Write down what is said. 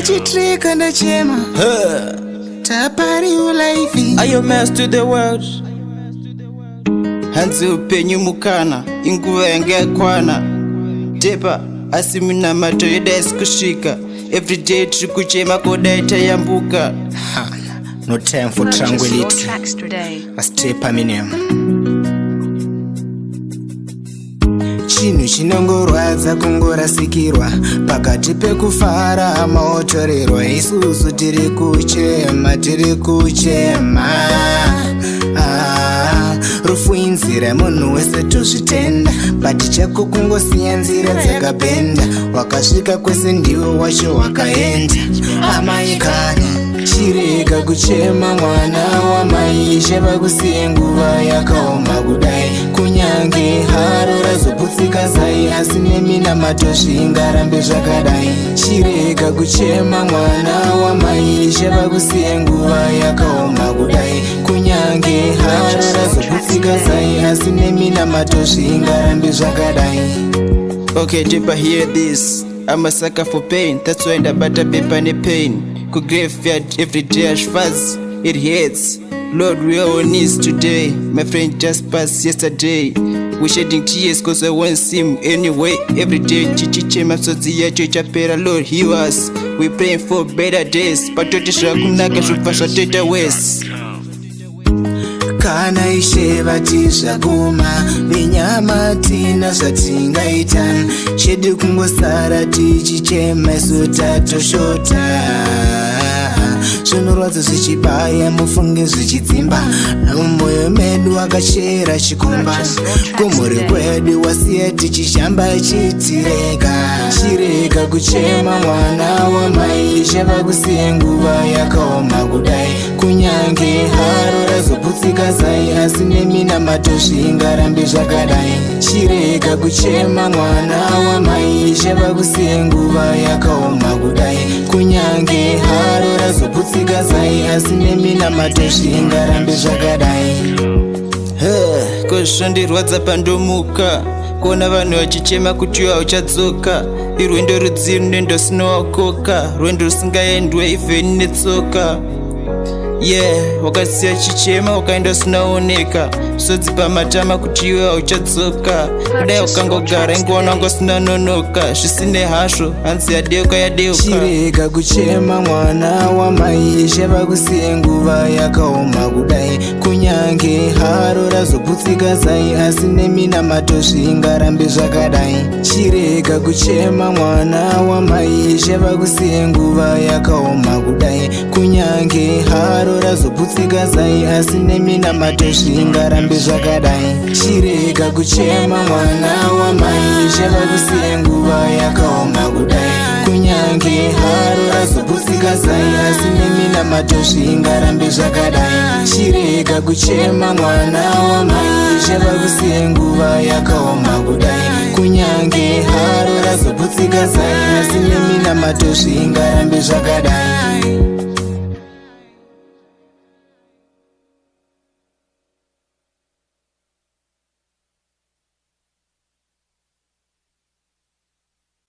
chitrika ndachema tapari ulaifi ayo mass to the world hanzi upenyu mukana inguva yanga yakwana tepa asi minamato yedaisi kusvika everyday tiri kuchema kodai tayambuka. No time for tranquility. Astepa minium. Chinhu chinongorwadza kungorasikirwa pakati pekufara maotorerwa isusu tiri kuchema rufu inzira munhu wese tozvitenda bati chako kungosiya nzira dzakapenda wakasvika kwese ndiwe wacho wakaenda amaikana chirega kuchema mwana wamai sheva kusiye nguva yakaoma kudai kunyange haro razoputsika zai asi neminamato zvingarambe zvakadai chirega kuchema mwana wamai sheva kusiye nguva yakaoma kudai kunyange haro razoputsika zai asi neminamato zvingarambe zvakadai. Okay, Depa, hear this. I'm a sucker for pain, that's why I butter paper and pain. Could graveyard every day as fast, it hurts. Lord, we are on knees today. My friend just passed yesterday. We're shedding tears cause I won't see him anyway. Every day, chichiche masodzi yacho ichapera. Lord, heal us. We're praying for better days. Patoti zvakunaka zvobva zvatoita worse. Kana ishe vati zvaguma venyama tina zvatingaita chedu kungosara tichichema isu tatoshota zvinorwadza zvichibaya mufunge zvichidzimba mumwoyo medu akachera chikomba kumhuri kwedu wasiya tichishamba chitirega chirega kuchema mwana wamai sheva kusiye nguva yakaoma kudai kunyange haro razoputsika zai asi neminamato zvingarambe zvakadai chirega kuchema mwana wamai sheva kusiye nguva yakaoma kudai kunyange haro razoputsika zai asi neminamato zvingarambe zvakadai. Kozvondirwadza pandomuka kuona vanhu vachichema kuti iwe hauchadzoka irwendo rudzii runendo sinowakoka rwendo rusingaendwe even netsoka. Wakasiya chichema ukaenda usinaoneka sodzi pamatama kuti iwe hauchadzoka kudai ukangogara ingoona wanga usina nonoka zvisine hazvo hanzi yadeuka yadeuka. Chirega kuchema mwana wamai sheva kusiye nguva yakaoma kudai kunyange haro razoputsika zai asi neminamato zvingarambe zvakadai chirega kuchema mwana wamai sheva kusiye nguva yakaoma kudai kunyange haro razoputsika zai asi neminamato zvingarambe zvakadai chirega kuchema mwana wamai sheva kusiye nguva yakaoma kudai kunyange haro razoputsika zai asi neminamato zvingarambe zvakadai chirega kuchema mwana wamai sheva kusiye nguva yakaoma kudai kunyange haro razoputsika zai asi neminamato zvingarambe zvakadai.